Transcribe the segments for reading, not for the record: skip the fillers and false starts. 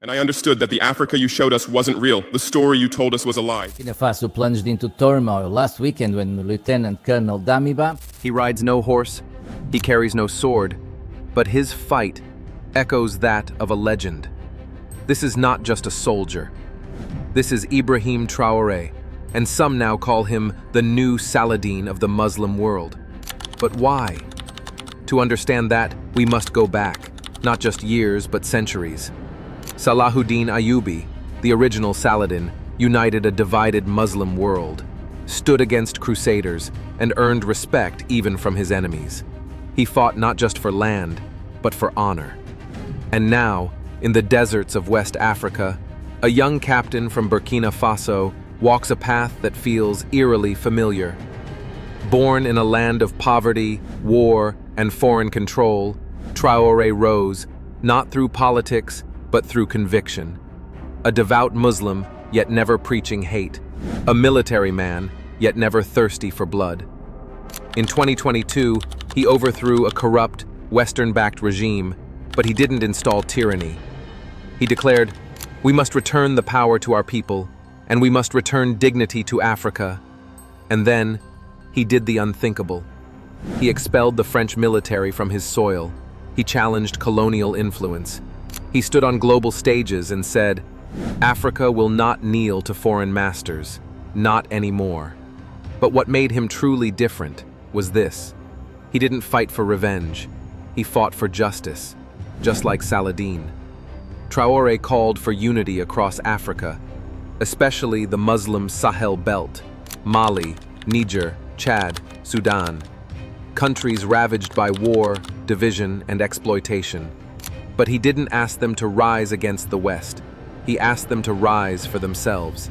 And I understood that the Africa you showed us wasn't real. The story you told us was a lie. Burkina Faso plunged into turmoil last weekend when Lieutenant Colonel Damiba. He rides no horse, he carries no sword, but his fight echoes that of a legend. This is not just a soldier. This is Ibrahim Traoré, and some now call him the new Saladin of the Muslim world. But why? To understand that, we must go back, not just years, but centuries. Salahuddin Ayyubi, the original Saladin, united a divided Muslim world, stood against crusaders, and earned respect even from his enemies. He fought not just for land, but for honor. And now, in the deserts of West Africa, a young captain from Burkina Faso walks a path that feels eerily familiar. Born in a land of poverty, war, and foreign control, Traoré rose, not through politics, but through conviction. A devout Muslim, yet never preaching hate. A military man, yet never thirsty for blood. In 2022, he overthrew a corrupt, Western-backed regime, but he didn't install tyranny. He declared, "We must return the power to our people, and we must return dignity to Africa." And then, he did the unthinkable. He expelled the French military from his soil. He challenged colonial influence. He stood on global stages and said, "Africa will not kneel to foreign masters, not anymore." But what made him truly different was this. He didn't fight for revenge. He fought for justice, just like Saladin. Traoré called for unity across Africa, especially the Muslim Sahel belt, Mali, Niger, Chad, Sudan, countries ravaged by war, division, and exploitation. But he didn't ask them to rise against the West. He asked them to rise for themselves.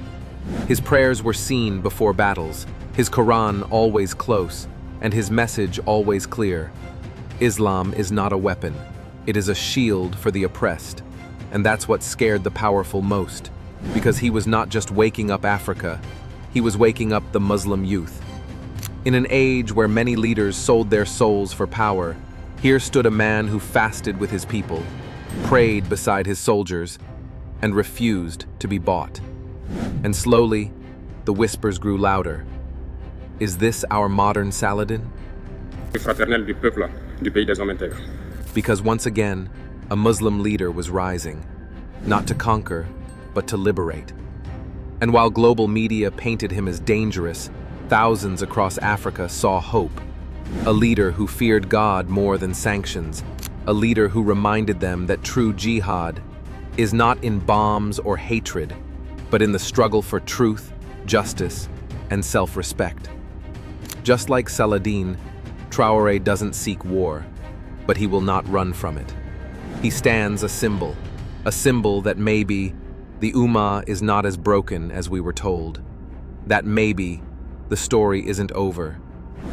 His prayers were seen before battles, his Quran always close, and his message always clear. Islam is not a weapon. It is a shield for the oppressed. And that's what scared the powerful most, because he was not just waking up Africa, he was waking up the Muslim youth. In an age where many leaders sold their souls for power, here stood a man who fasted with his people, prayed beside his soldiers, and refused to be bought. And slowly, the whispers grew louder. Is this our modern Saladin? Fraternel du peuple du pays des hommes intègres. Because once again, a Muslim leader was rising, not to conquer, but to liberate. And while global media painted him as dangerous, thousands across Africa saw hope. A leader who feared God more than sanctions. A leader who reminded them that true jihad is not in bombs or hatred, but in the struggle for truth, justice, and self-respect. Just like Saladin, Traoré doesn't seek war, but he will not run from it. He stands a symbol that maybe the Ummah is not as broken as we were told, that maybe the story isn't over,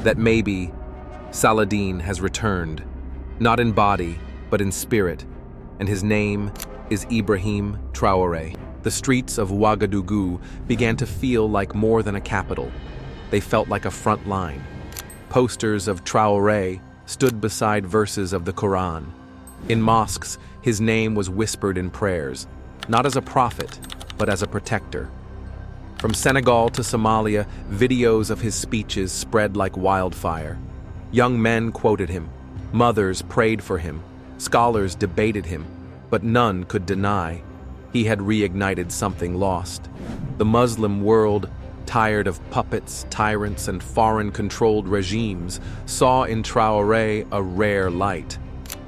that maybe Saladin has returned, not in body, but in spirit, and his name is Ibrahim Traoré. The streets of Ouagadougou began to feel like more than a capital. They felt like a front line. Posters of Traoré stood beside verses of the Quran. In mosques, his name was whispered in prayers, not as a prophet, but as a protector. From Senegal to Somalia, videos of his speeches spread like wildfire. Young men quoted him, mothers prayed for him, scholars debated him, but none could deny he had reignited something lost. The Muslim world, tired of puppets, tyrants, and foreign-controlled regimes, saw in Traoré a rare light.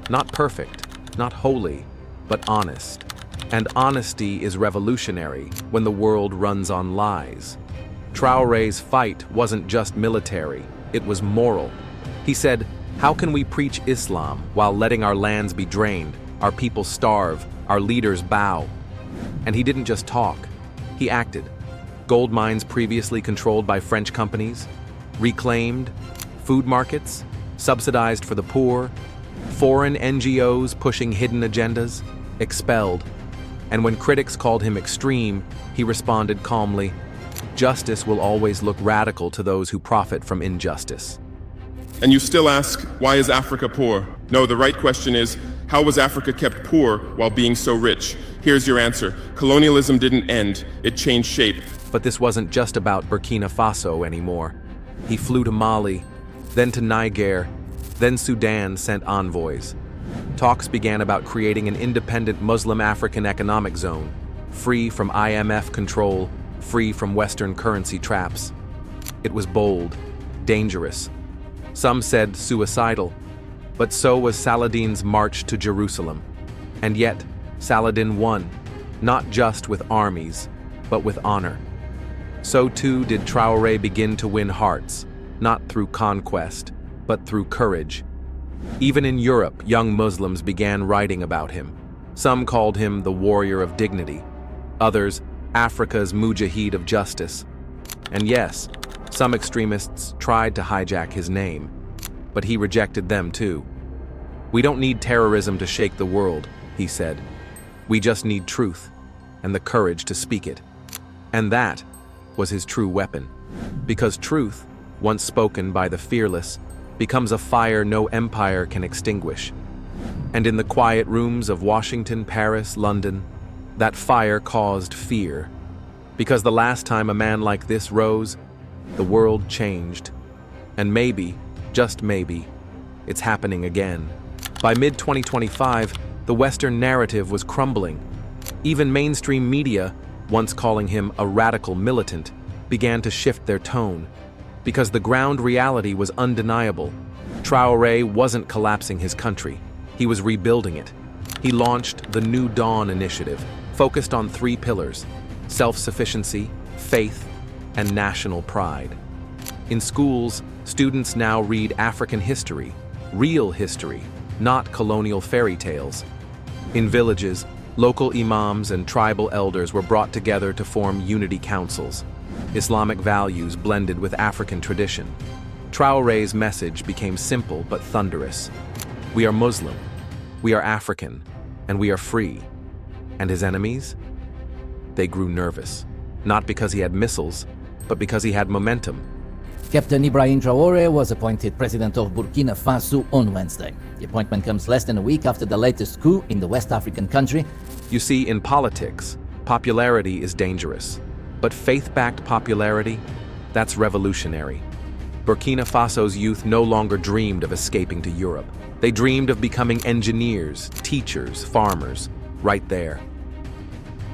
Not perfect, not holy, but honest. And honesty is revolutionary when the world runs on lies. Traoré's fight wasn't just military, it was moral. He said, "How can we preach Islam while letting our lands be drained, our people starve, our leaders bow?" And he didn't just talk, he acted. Gold mines previously controlled by French companies, reclaimed, food markets, subsidized for the poor, foreign NGOs pushing hidden agendas, expelled. And when critics called him extreme, he responded calmly, "Justice will always look radical to those who profit from injustice." And you still ask, why is Africa poor? No, the right question is, how was Africa kept poor while being so rich? Here's your answer. Colonialism didn't end, it changed shape. But this wasn't just about Burkina Faso anymore. He flew to Mali, then to Niger, then Sudan sent envoys. Talks began about creating an independent Muslim African economic zone, free from IMF control, free from Western currency traps. It was bold, dangerous. Some said suicidal, but so was Saladin's march to Jerusalem. And yet, Saladin won, not just with armies, but with honor. So too did Traoré begin to win hearts, not through conquest, but through courage. Even in Europe, young Muslims began writing about him. Some called him the warrior of dignity, others, Africa's mujahid of justice. And yes, some extremists tried to hijack his name, but he rejected them too. "We don't need terrorism to shake the world," he said. "We just need truth and the courage to speak it." And that was his true weapon, because truth, once spoken by the fearless, becomes a fire no empire can extinguish. And in the quiet rooms of Washington, Paris, London, that fire caused fear, because the last time a man like this rose, the world changed. And maybe, just maybe, it's happening again. By mid-2025, the Western narrative was crumbling. Even mainstream media, once calling him a radical militant, began to shift their tone, because the ground reality was undeniable. Traoré wasn't collapsing his country, he was rebuilding it. He launched the New Dawn initiative, focused on 3 pillars: self-sufficiency, faith, and national pride. In schools, students now read African history, real history, not colonial fairy tales. In villages, local imams and tribal elders were brought together to form unity councils. Islamic values blended with African tradition. Traoré's message became simple but thunderous. We are Muslim, we are African, and we are free. And his enemies? They grew nervous, not because he had missiles, but because he had momentum. Captain Ibrahim Traoré was appointed president of Burkina Faso on Wednesday. The appointment comes less than a week after the latest coup in the West African country. You see, in politics, popularity is dangerous. But faith-backed popularity, that's revolutionary. Burkina Faso's youth no longer dreamed of escaping to Europe. They dreamed of becoming engineers, teachers, farmers, right there.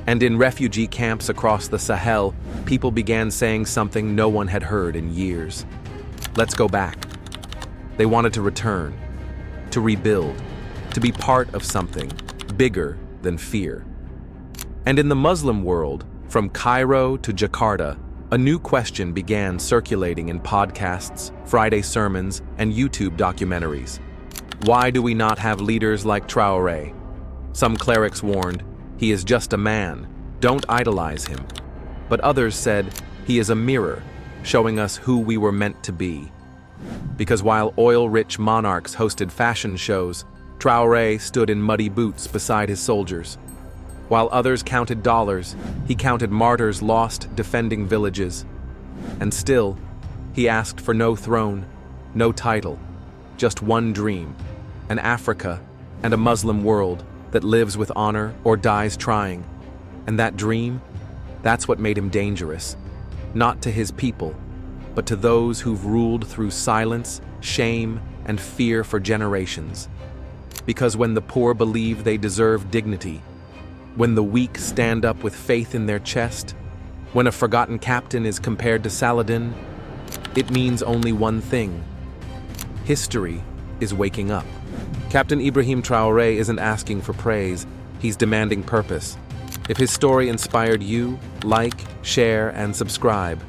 And in refugee camps across the Sahel, people began saying something no one had heard in years. Let's go back. They wanted to return, to rebuild, to be part of something bigger than fear. And in the Muslim world, from Cairo to Jakarta, a new question began circulating in podcasts, Friday sermons, and YouTube documentaries. Why do we not have leaders like Traoré? Some clerics warned, he is just a man, don't idolize him. But others said, he is a mirror, showing us who we were meant to be. Because while oil-rich monarchs hosted fashion shows, Traoré stood in muddy boots beside his soldiers. While others counted dollars, he counted martyrs lost defending villages. And still, he asked for no throne, no title, just one dream, an Africa and a Muslim world that lives with honor or dies trying. And that dream, that's what made him dangerous, not to his people, but to those who've ruled through silence, shame, and fear for generations. Because when the poor believe they deserve dignity, when the weak stand up with faith in their chest, when a forgotten captain is compared to Saladin, it means only one thing. History is waking up. Captain Ibrahim Traoré isn't asking for praise, he's demanding purpose. If his story inspired you, like, share, and subscribe.